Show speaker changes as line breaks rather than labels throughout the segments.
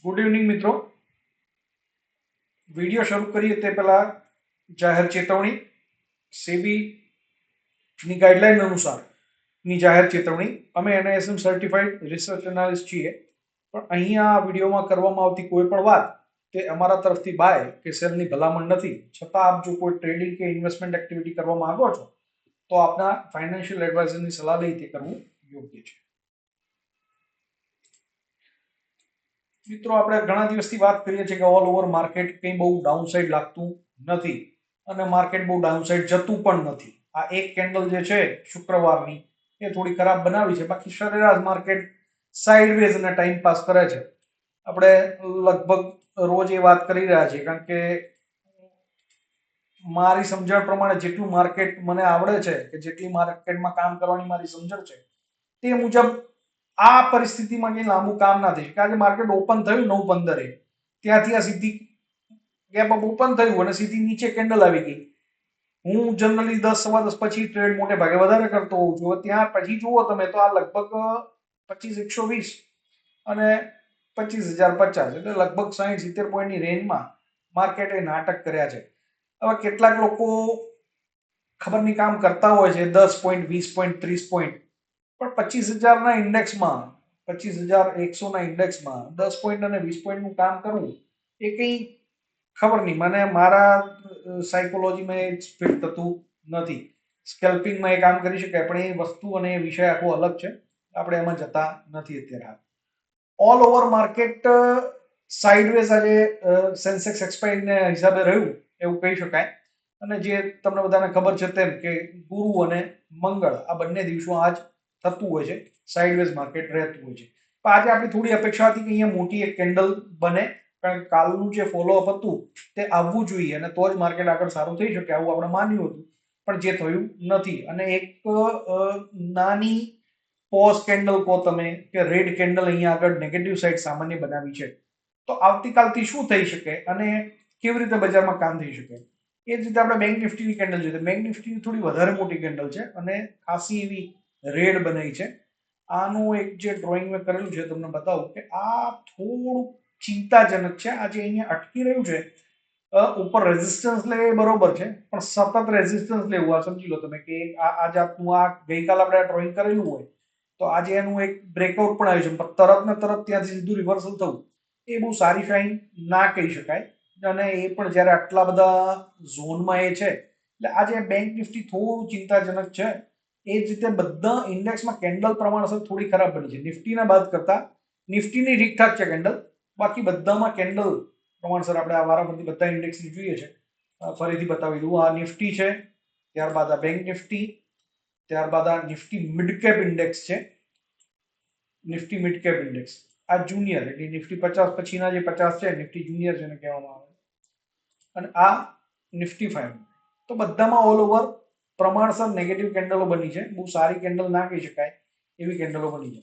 Good evening મિત્રો. Video શરૂ કરીએ તે પહેલા જાહેર ચેતવણી. સેબી ની ગાઈડલાઈન અનુસાર ની જાહેર ચેતવણી. અમે NISM સર્ટિફાઈડ રિસર્ચ એનાલિસ્ટ છીએ, પણ અહીંયા વિડીયોમાં કરવામાં આવતી કોઈ પણ વાત તે અમારા તરફથી બાય કે સેલની ભલામણ નથી. છતાં આપ જો કોઈ ટ્રેડિંગ કે ઇન્વેસ્ટમેન્ટ એક્ટિવિટી કરવા માંગો છો તો આપના ફાઇનાન્શિયલ એડવાઇઝરની સલાહ લઈ તે કરવું યોગ્ય છે. મિત્રો, આપણે ઘણા દિવસથી વાત કરીએ છીએ કે ઓલ ઓવર માર્કેટ કંઈ બહુ ડાઉનસાઇડ લાગતું નથી અને માર્કેટ બહુ ડાઉનસાઇડ જતું પણ નથી. આ એક કેન્ડલ જે છે શુક્રવારની એ થોડી ખરાબ બનાવી છે. બાકી સરેરાશ માર્કેટ સાઇડવેઝ અને ટાઈમ પાસ કરે છે. આપણે લગભગ રોજ એ વાત કરી રહ્યા છીએ, કારણ કે મારી સમજણ પ્રમાણે જેટલું માર્કેટ મને આવડે છે કે જેટલી માર્કેટમાં કામ કરવાની મારી સમજણ છે તે મુજબ આ પરિસ્થિતિમાં કંઈ લાંબુ કામ ના થઈ શકે. આજે માર્કેટ ઓપન થયું 9:15, ત્યાંથી આ સીધી ગેપ અપ ઓપન થયું અને સીધી નીચે કેન્ડલ આવી ગઈ. હું જનરલી 10 સવા 10 પછી ટ્રેડ મોટે ભાગે વધારે કરતો હોઉં છું. ત્યાં પછી જુઓ તમે તો આ લગભગ 25,120 અને 25,050, એટલે લગભગ 60-70 પોઈન્ટની રેન્જમાં માર્કેટે નાટક કર્યા છે. હવે કેટલાક લોકો ખબર નહીં કામ કરતા હોય છે 10 પોઈન્ટ, 20 પોઈન્ટ, 30 પોઈન્ટ, પણ 25,000ના ઇન્ડેક્સમાં, 25,100ના ઇન્ડેક્સમાં 10 પોઈન્ટ અને 20 પોઈન્ટનું કામ કરવું એ કંઈ ખબર નહીં, મને મારા સાયકોલોજીમાં એ ફિટ થતું નથી. સ્કેલ્પિંગમાં એ કામ કરી શકાય, પણ એ વસ્તુ અને એ વિષય આખો અલગ છે. આપણે એમાં જતા નથી અત્યારે. ઓલ ઓવર માર્કેટ સાઇડવેઝ આજે સેન્સેક્સ એક્સપાયરીને હિસાબે રહ્યું એવું કહી શકાય. અને જે તમને બધાને ખબર છે તેમ કે ગુરુ અને મંગળ આ બંને દિવસો આજ થતું હોય છે, સાઇડવેઝ માર્કેટ રહેતું હોય છે. પણ આજે આપણી થોડી અપેક્ષા હતી કે અહીંયા મોટી એક કેન્ડલ બને, કારણ કે કાલનું જે ફોલોઅપ હતું તે આવવું જોઈએ અને તો જ માર્કેટ આગળ સારું થઈ શકે આવું આપણે માન્યું હતું, પણ જે થયું નથી. અને એક નાની પોઝ કેન્ડલ કહો તમે કે રેડ કેન્ડલ અહીંયા આગળ નેગેટિવ સાઇડ સામાન્ય બનાવી છે. તો આવતીકાલથી શું થઈ શકે અને કેવી રીતે બજારમાં કામ થઈ શકે એ જ રીતે આપણે બેંક નિફ્ટીની કેન્ડલ જોઈએ. બેંક નિફ્ટીની થોડી વધારે મોટી કેન્ડલ છે અને ખાસી એવી રેડ બનાવી છે. આનું એક જે ડ્રોઈંગ મેં કરેલું છે તમને બતાવું કે આ થોડું ચિંતાજનક છે. આજે અહીંયા અટકી રહ્યું છે, ઉપર રેઝિસ્ટન્સ લે બરોબર છે, પણ સતત રેઝિસ્ટન્સ લેવું, આ સમજી લો તમે કે આ જાતનું આ ગઈકાલ આપણે ડ્રોઈંગ કરેલું હોય તો આજે એનું એક બ્રેકઆઉટ પણ આવ્યું છે, તરત ને તરત ત્યાંથી સીધું રિવર્સલ થવું એ બહુ સારી સાઇન ના કહી શકાય. અને એ પણ જ્યારે આટલા બધા ઝોનમાં એ છે, એટલે આજે બેંક નિફ્ટી થોડું ચિંતાજનક છે. એ જ રીતે બધા ઇન્ડેક્સમાં કેન્ડલ પ્રમાણસર થોડી ખરાબ બની છે. નિફ્ટીના બાદ કરતા નિફ્ટીની ઠીકઠાક છે કેન્ડલ, બાકી બધામાં કેન્ડલ પ્રમાણસર આપણે આ વારાફરતી બધા ઇન્ડેક્સની જોઈએ છે. ફરીથી બતાવી દઉં, આ નિફ્ટી છે, ત્યારબાદ આ બેંક નિફ્ટી, ત્યારબાદ આ નિફ્ટી મિડ કેપ ઇન્ડેક્સ છે, નિફ્ટી મિડ કેપ ઇન્ડેક્સ. આ જુનિયર એટલે નિફ્ટી 50 પછીના જે 50 છે નિફ્ટી જુનિયર જેને કહેવામાં આવે, અને આ નિફ્ટી 500. તો બધામાં ઓલ ઓવર પ્રમાણસર નેગેટિવ કેન્ડલો બની છે. બહુ સારી કેન્ડલ ના કહી શકાય એવી કેન્ડલો બની છે,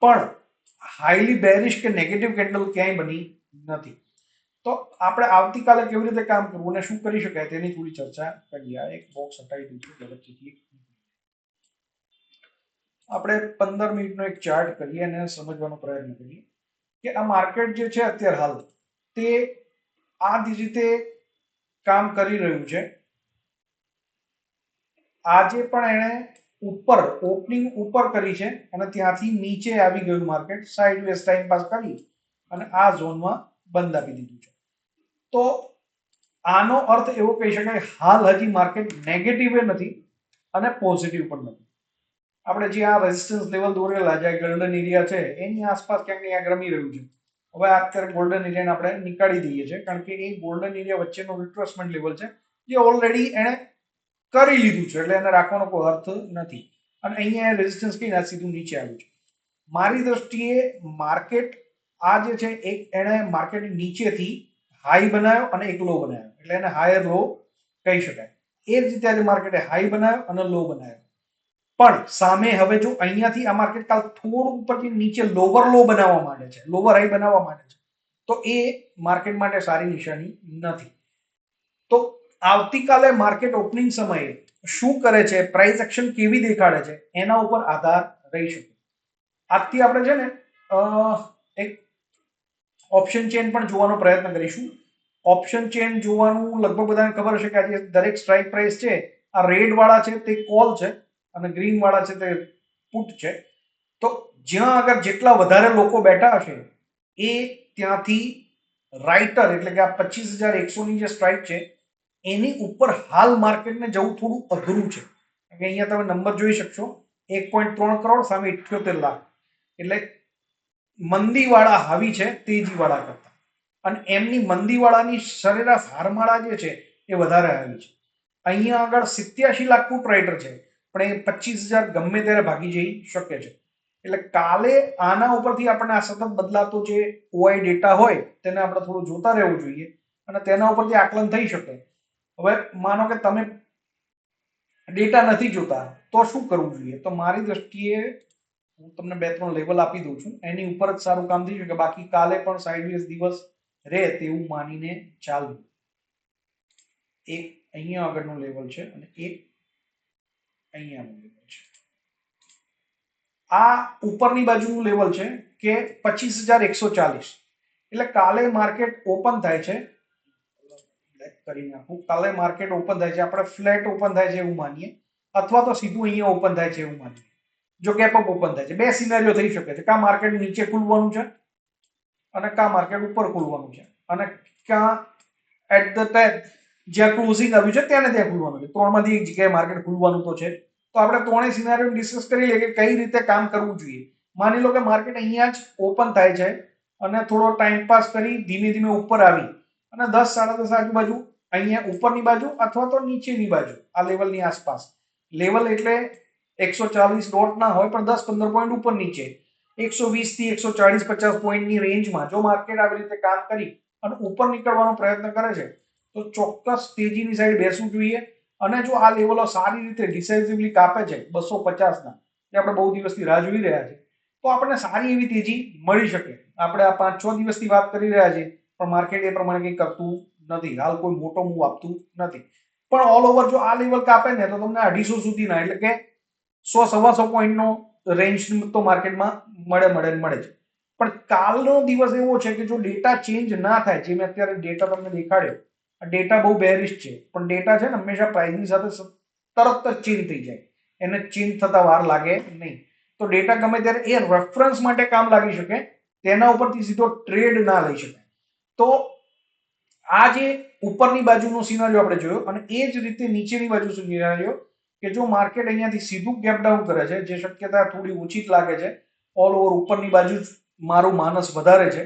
પણ હાઈલી બેરિશ કે નેગેટિવ કેન્ડલ ક્યાંય બની નથી. તો આપણે આવતીકાલે કેવી રીતે કામ કરવું અને શું કરી શકાય તેની થોડી ચર્ચા કરીએ. એક બોક્સ હટાવી દીધું ઝડપથી. આપણે 15 મિનિટનો એક ચાર્ટ કરીએ અને સમજવાનો પ્રયત્ન કરીએ કે આ માર્કેટ જે છે અત્યારે હાલ તે આ રીતે કામ કરી રહ્યું છે. આજે પણ એણે ઉપર ઓપનિંગ ઉપર કરી છે અને ત્યાંથી નીચે આવી ગયું માર્કેટ, સાઇડવેઝ ટાઈમ પાસ કરી અને આ ઝોનમાં બંધ આપી દીધું છે. તો આનો અર્થ એવો કહી શકાય હાલ હજી માર્કેટ નેગેટિવ નથી અને પોઝિટિવ પણ નથી. આપણે જે આ રેઝિસ્ટન્સ લેવલ દોરેલા જે ગોલ્ડન એરિયા છે એની આસપાસ ક્યાંક અહીંયા રમી રહ્યું છે. હવે અત્યારે ગોલ્ડન એરિયાને આપણે નીકાળી દઈએ છીએ, કારણ કે એ ગોલ્ડન એરિયા વચ્ચેનો રિટ્રેસમેન્ટ લેવલ છે જે ઓલરેડી એણે કરી લીધું છે, એટલે એને રાખવાનો કોઈ અર્થ નથી. અને અહીંયા રેઝિસ્ટન્સ કઈ સીધું નીચે આવ્યું છે. મારી દ્રષ્ટિએ માર્કેટ આ જે છે એક એણે માર્કેટ નીચેથી હાઈ બનાવ્યો અને એક લો બનાવ્યો, એટલે એને હાયર લો કહી શકાય. એ જ રીતે આજે માર્કેટે હાઈ બનાવ્યો અને લો બનાવ્યો, પણ સામે હવે જો અહીંયાથી આ માર્કેટ કાલ થોડું ઉપરથી નીચે લોવર લો બનાવવા માંડે છે, લોવર હાઈ બનાવવા માંડે છે, તો એ માર્કેટ માટે સારી નિશાની નથી. તો આવતીકાલે માર્કેટ ઓપનિંગ સમયે શું કરે છે, પ્રાઇસ એક્શન કેવી દેખાડે છે, એના ઉપર આધાર રહી શકે. આજથી આપણે છે ને એક ઓપ્શન ચેન પણ જોવાનો પ્રયત્ન કરીશું. ઓપ્શન ચેન જોવાનું લગભગ બધાને ખબર હશે કે આજે દરેક સ્ટ્રાઇક પ્રાઇસ છે આ રેડ વાળા છે તે કોલ છે અને ગ્રીન વાળા છે તે પુટ છે. તો જ્યાં આગળ જેટલા વધારે લોકો બેઠા હશે એ ત્યાંથી રાઇટર એટલે કે આ 25,100 ની જે સ્ટ્રાઇક છે એની ઉપર હાલ માર્કેટને જવું થોડું અઘરું છે. અહીંયા તમે નંબર જોઈ શકશો 1.3 કરોડ સામે 78 લાખ, એટલે મંદીવાળા હાવી છે તેજીવાળા કરતા, અને એમની મંદીવાળાની સરેરાશ હારમાળા જે છે એ વધારે હાવી છે. અહીંયા આગળ 87 લાખ પુટ રાઇટર છે પણ એ 25,000 ગમે ત્યારે ભાગી જઈ શકે છે. એટલે કાલે આના ઉપરથી આપણને આ સતત બદલાતો જે ઓઆઈ ડેટા હોય તેને આપણે થોડું જોતા રહેવું જોઈએ અને તેના ઉપરથી આકલન થઈ શકે. હવે માનો કે તમે ડેટા નથી જોતા તો શું કરવું જોઈએ? તો મારી દ્રષ્ટિએ હું તમને 2-3 લેવલ આપી દઉં છું, એની ઉપર જ સારું કામ થઈ શકે. બાકી કાલે પણ સાઇડવેઝ દિવસ રહે તેવું માનીને ચાલવું. એક અહીંયા આગળનું લેવલ છે અને એક અહીંયાનું લેવલ છે. આ ઉપરની બાજુનું લેવલ છે કે 25,140. એટલે કાલે માર્કેટ ઓપન થાય છે, કરી નાખું, કાલે માર્કેટ ઓપન થાય છે, આપણે ફ્લેટ ઓપન થાય છે એવું માનીએ, અથવા તો સીધું અહીંયા ઓપન થાય છે એવું માનીએ. જો ગેપ અપ ઓપન થાય છે, બે સિનારીઓ થઈ શકે છે. કા માર્કેટ નીચે ખુલવાનું છે અને કા માર્કેટ ઉપર ખુલવાનું છે, અને કા એટ ધ ટાઈમ જ્યાં ક્લોઝિંગ આવ્યું છે ત્યાં ખુલવાનું છે. ત્રણમાંથી એક જગ્યાએ માર્કેટ ખુલવાનું તો છે. તો આપણે ત્રણેય સિનારીઓ ડિસ્કસ કરી લઈએ કે કઈ રીતે કામ કરવું જોઈએ. માની લો કે માર્કેટ અહીંયા જ ઓપન થાય છે અને થોડો ટાઈમ પાસ કરી ધીમે ધીમે ઉપર આવી અને 10-10:30 આજુબાજુ અહીંયા ઉપરની બાજુ અથવા તો નીચેની બાજુ આ લેવલની આસપાસ, લેવલ એટલે 140 ડોટ ના હોય પણ 10-15 પોઈન્ટ ઉપર નીચે 120 થી 140-50 પોઈન્ટની રેન્જમાં જો માર્કેટ આવી રીતે કામ કરી અને ઉપર નીકળવાનો પ્રયત્ન કરે છે તો ચોક્કસ તેજીની સાઈડ બેસવું જોઈએ. અને જો આ લેવલો સારી રીતે ડિસાઇસિવલી કાપે છે 250 ના, જે આપણે બહુ દિવસથી રાહ જોઈ રહ્યા છે, તો આપણને સારી એવી તેજી મળી શકે. આપણે આ 5-6 દિવસથી વાત કરી રહ્યા છીએ પણ માર્કેટ એ પ્રમાણે કંઈ કરતું નથી, હાલ કોઈ મોટો મૂવ આપતું નથી. પણ ઓલ ઓવર જો આ લેવલ કાપે ને તો તમને 250 સુધીના એટલે કે 100-125 પોઈન્ટનો રેન્જ તો માર્કેટમાં મળે છે. પણ કાલનો દિવસ એવો છે કે જો ડેટા ચેન્જ ના થાય, જે મેં અત્યારે ડેટા તમને દેખાડ્યો, આ ડેટા બહુ બેરિશ છે પણ ડેટા છે ને હંમેશા પ્રાઇસની સાથે તરત જ ચેન્જ થઈ જાય, એને ચેન્જ થતા વાર લાગે નહીં. તો ડેટા ગમે ત્યારે એ રેફરન્સ માટે કામ લાગી શકે, તેના ઉપરથી સીધો ટ્રેડ ના લઈ શકાય. તો આ જે ઉપરની બાજુનો સિનારીઓ આપણે જોયો અને એ જ રીતે નીચેની બાજુ સિનારીઓ કે જો માર્કેટ અહીંયાથી સીધું ગેપ ડાઉન કરે છે, જે શક્યતા થોડી ઓછી જ લાગે છે, ઓલ ઓવર ઉપરની બાજુ જ મારું માનસ વધારે છે,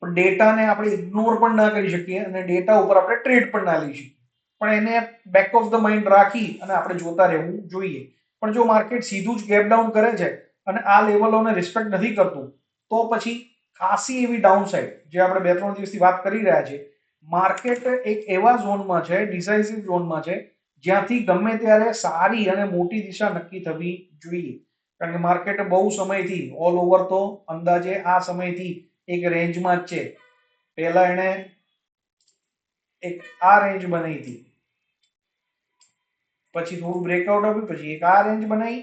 પણ ડેટાને આપણે ઇગ્નોર પણ ના કરી શકીએ અને ડેટા ઉપર આપણે ટ્રેડ પણ ના લઈ શકીએ. પણ એને બેક ઓફ ધ માઇન્ડ રાખી અને આપણે જોતા રહેવું જોઈએ. પણ જો માર્કેટ સીધું જ ગેપ ડાઉન કરે છે અને આ લેવલોને રિસ્પેક્ટ નથી કરતું તો પછી ખાસી એવી ડાઉન સાઈડ, જે આપણે 2-3 દિવસથી વાત કરી રહ્યા છીએ, માર્કેટ એક એવા ઝોનમાં છે, ડિસાઇસિવ ઝોનમાં છે, જ્યાંથી ગમે ત્યારે સારી અને મોટી દિશા નક્કી થવી જોઈએ. કારણ કે માર્કેટ બહુ સમયથી ઓલ ઓવર તો અંદાજે આ સમયથી એક રેન્જમાં જ છે. પહેલા એને એક આ રેન્જ બનાવી હતી, પછી થોડું બ્રેકઆઉટ આપ્યું, પછી એક આ રેન્જ બનાવી,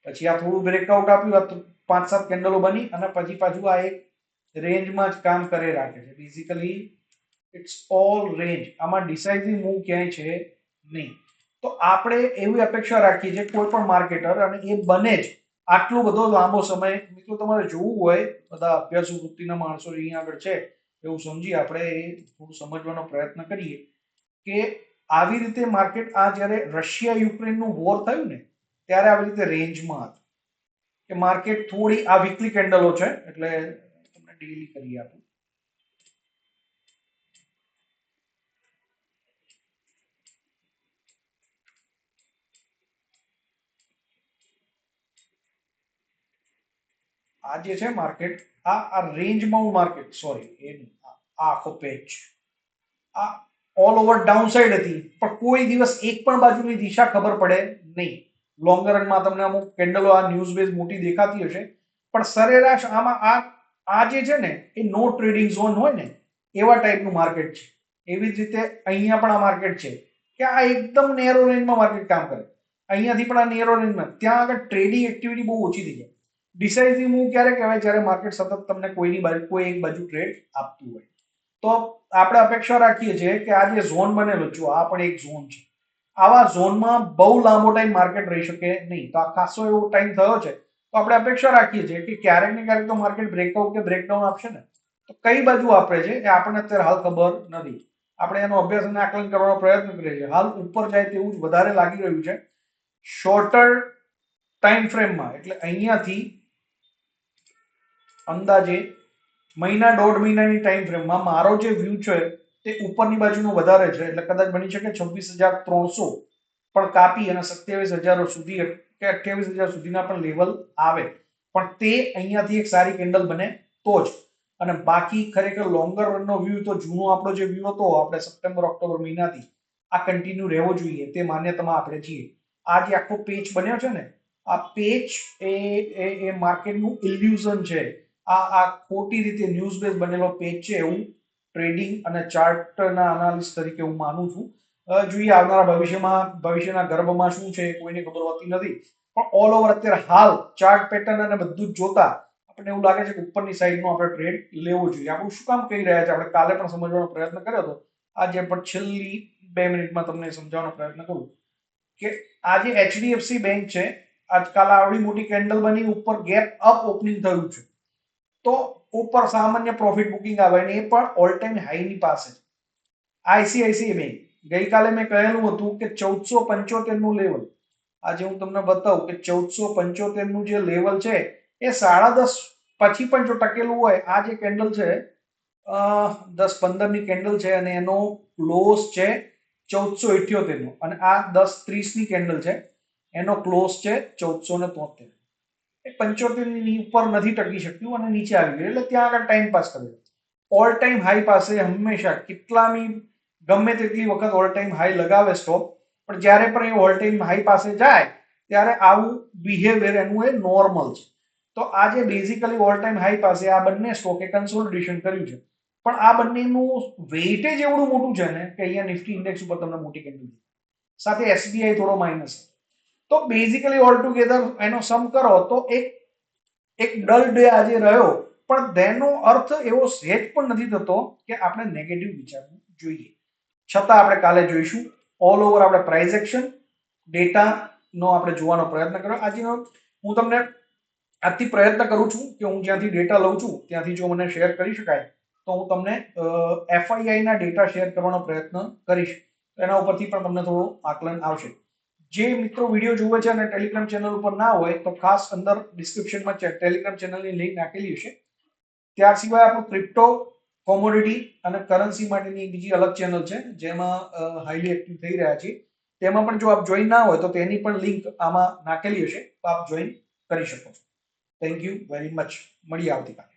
પછી આ થોડું બ્રેકઆઉટ આપ્યું, 5-7 કેન્ડલો બની અને પછી પાછું આ એક રેન્જમાં જ કામ કરે રાખે છે. બેઝિકલી ઇટ્સ ઓલ રેન્જ, આમાં ડિસાઇસિવ મૂવ ક્યાંય છે નહીં. તો આપણે એવી અપેક્ષા રાખીએ છીએ કોઈ પણ માર્કેટર, અને એ બને જ આટલો બધો લાંબો સમય. મિત્રો તમારે જોવું હોય, બધા અભ્યાસુ વૃત્તિના માણસો અહીંયા આગળ છે એવું સમજી આપણે એ થોડું સમજવાનો પ્રયત્ન કરીએ કે આવી રીતે માર્કેટ આ જ્યારે રશિયા યુક્રેનનું વોર થયું ને ત્યારે આવી રીતે રેન્જમાં હતું કે માર્કેટ થોડી આ વીકલી કેન્ડલો છે એટલે તમને ડેલી કરી આપું. આ જે છે માર્કેટ, આ રેન્જ માઉન્ટ માર્કેટ, સોરી એ નહીં, આ આખો પેજ આ ઓલ ઓવર ડાઉન સાઈડ હતી પણ કોઈ દિવસ એક પણ બાજુની દિશા ખબર પડે નહીં. લોંગર રનમાં તમને અમુક કેન્ડલો આ ન્યૂઝ બેઝ મોટી દેખાતી હશે પણ સરેરાશ આમાં આ જે છે ને એ નો ટ્રેડિંગ ઝોન હોય ને એવા ટાઈપનું માર્કેટ છે. એવી જ રીતે અહીંયા પણ આ માર્કેટ છે કે આ એકદમ નેરો રેન્જમાં માર્કેટ કામ કરે. અહીંયાથી પણ આ નેરો રેન્જમાં ત્યાં આગળ ટ્રેડિંગ એક્ટિવિટી બહુ ઓછી થઈ જાય. ડિસાઇસિવ મૂવ ક્યારે કહેવાય? જ્યારે માર્કેટ સતત તમને કોઈ એક બાજુ ટ્રેડ આપતું હોય. તો આપણે અપેક્ષા રાખીએ છીએ કે આ જે ઝોન બનેલો છે, આ પણ એક ઝોન છે. આવા ઝોનમાં બહુ લાંબો ટાઈમ માર્કેટ રહી શકે નહીં. તો આ ખાસો એવો ટાઈમ થયો છે, તો આપણે અપેક્ષા રાખીએ છીએ કે ક્યારેક ને ક્યારેક તો માર્કેટ બ્રેકઆઉટ કે બ્રેકડાઉન આપશે ને. તો કઈ બાજુ આપે છે એ આપણને અત્યારે હાલ ખબર નથી. આપણે એનો અભ્યાસ અને આકલન કરવાનો પ્રયત્ન કરીએ છીએ. હાલ ઉપર જાય તેવું જ વધારે લાગી રહ્યું છે શોર્ટર ટાઈમ ફ્રેમમાં. એટલે અહીંયાથી અંદાજે મહિના દોઢ મહિનાની ટાઈમ ફ્રેમમાં મારો જે વ્યૂ છે તે ઉપરની બાજુનો વધારે છે. એટલે કદાચ બની શકે 26,300 પણ કાપી અને 27,000 સુધી કે 28,000 સુધીના પણ લેવલ આવે. પણ તે અહીંયાથી એક સારી કેન્ડલ બને તો જ. અને બાકી ખરેખર લોંગર રનનો વ્યૂ તો જૂનો આપણો જે વ્યૂ હતો આપણે સપ્ટેમ્બર ઓક્ટોબર મહિનાથી આ કન્ટિન્યુ રહેવો જોઈએ તે માન્યતામાં આપણે છીએ. આ જે આખો પેચ બન્યો છે ને, આ પેચ એ માર્કેટનું ઇલ્યુઝન છે. આ ખોટી રીતે ન્યૂઝ બેઝ બનેલો પેજ છે એવું ટ્રેડિંગ અને ચાર્ટના એનાલિસ્ટ તરીકે હું માનું છું. જોઈએ આવનારા ભવિષ્યના ગર્ભમાં શું છે કોઈને ખબર હોતી નથી. પણ ઓલ ઓવર અત્યારે હાલ ચાર્ટ પેટર્ન અને બધું જ જોતા આપણને એવું લાગે છે કે ઉપરની સાઈડનો આપણે ટ્રેડ લેવો જોઈએ. આપણું શું કામ કહી રહ્યા છે આપણે કાલે પણ સમજવાનો પ્રયત્ન કર્યો હતો. આજે પણ છેલ્લી 2 મિનિટમાં તમને સમજાવવાનો પ્રયત્ન કરું કે આ જે એચડીએફસી બેંક છે, આજકાલ આવડી મોટી કેન્ડલ બની ઉપર ગેપ અપ ઓપનિંગ થયું છે. તો ઉપર સામાન્ય પ્રોફિટ બુકિંગ આવે ને એ પણ ઓલ ટાઈમ હાઈની પાસે છે. આઈસીઆઈસીઆઈ બેંક ગઈકાલે મેં કહેલું હતું કે 1475 નું લેવલ. આજે હું તમને બતાવું કે 1475 નું જે લેવલ છે એ 10:30 પછી પણ જો ટકેલું હોય. આ જે કેન્ડલ છે 10-15 ની કેન્ડલ છે અને એનો ક્લોઝ છે 1478 નો અને આ 10:30 ની કેન્ડલ છે, એનો ક્લોઝ છે 1473. 75 ની ઉપર નથી ટકી શક્યું અને નીચે આવી ગયું. એટલે ત્યાં આગળ ટાઈમ પાસ કર્યો. ઓલ ટાઈમ હાઈ પાસે હંમેશા કેટલાની ગમે તેટલી વખત ઓલ ટાઈમ હાઈ લગાવે સ્ટોક, પણ જ્યારે પણ એ ઓલ ટાઈમ હાઈ પાસે જાય ત્યારે આવું બિહેવિયર એનું એ નોર્મલ છે. તો આજે બેઝિકલી ઓલ ટાઈમ હાઈ પાસે આ બંને સ્ટોકે કન્સોલિડેશન કર્યું છે. પણ આ બંનેનું વેઇટેજ એવડું મોટું છે ને કે અહીંયા નિફ્ટી ઇન્ડેક્સ ઉપર તમને મોટી કેન્ડલ સાથે એસબીઆઈ થોડો માઇનસ. તો બેઝિકલી ઓલ ટુગેધર એનો સમ કરો તો એક ડલ ડે આજે રહ્યો. પણ તેનો અર્થ એવો સહેજ પણ નથી થતો કે આપણે નેગેટિવ વિચારવું જોઈએ. છતાં આપણે કાલે જોઈશું ઓલ ઓવર આપણે પ્રાઇસ એક્શન ડેટાનો આપણે જોવાનો પ્રયત્ન કર્યો. આજે હું તમને આજથી પ્રયત્ન કરું છું કે હું જ્યાંથી ડેટા લઉં છું ત્યાંથી જો મને શેર કરી શકાય તો હું તમને એફઆઈઆઈ ના ડેટા શેર કરવાનો પ્રયત્ન કરીશ. એના ઉપરથી પણ તમને થોડું આકલન આવશે. જે મિત્રો વિડીયો જુએ છે અને ટેલિગ્રામ ચેનલ ઉપર ના હોય તો ખાસ અંદર ડિસ્ક્રિપ્શનમાં ટેલિગ્રામ ચેનલની લિંક નાખેલી હશે. ત્યાર સિવાય આપણું ક્રિપ્ટો, કોમોડિટી અને કરન્સી માટેની બીજી અલગ ચેનલ છે જેમાં હાઈલી એક્ટિવ થઈ રહ્યા છે. તેમાં પણ જો આપ જોઈન ના હોય તો તેની પણ લિંક આમાં નાખેલી હશે, તો આપ જોઈન કરી શકો છો. Thank you very much. મળીએ આવતીકાલે.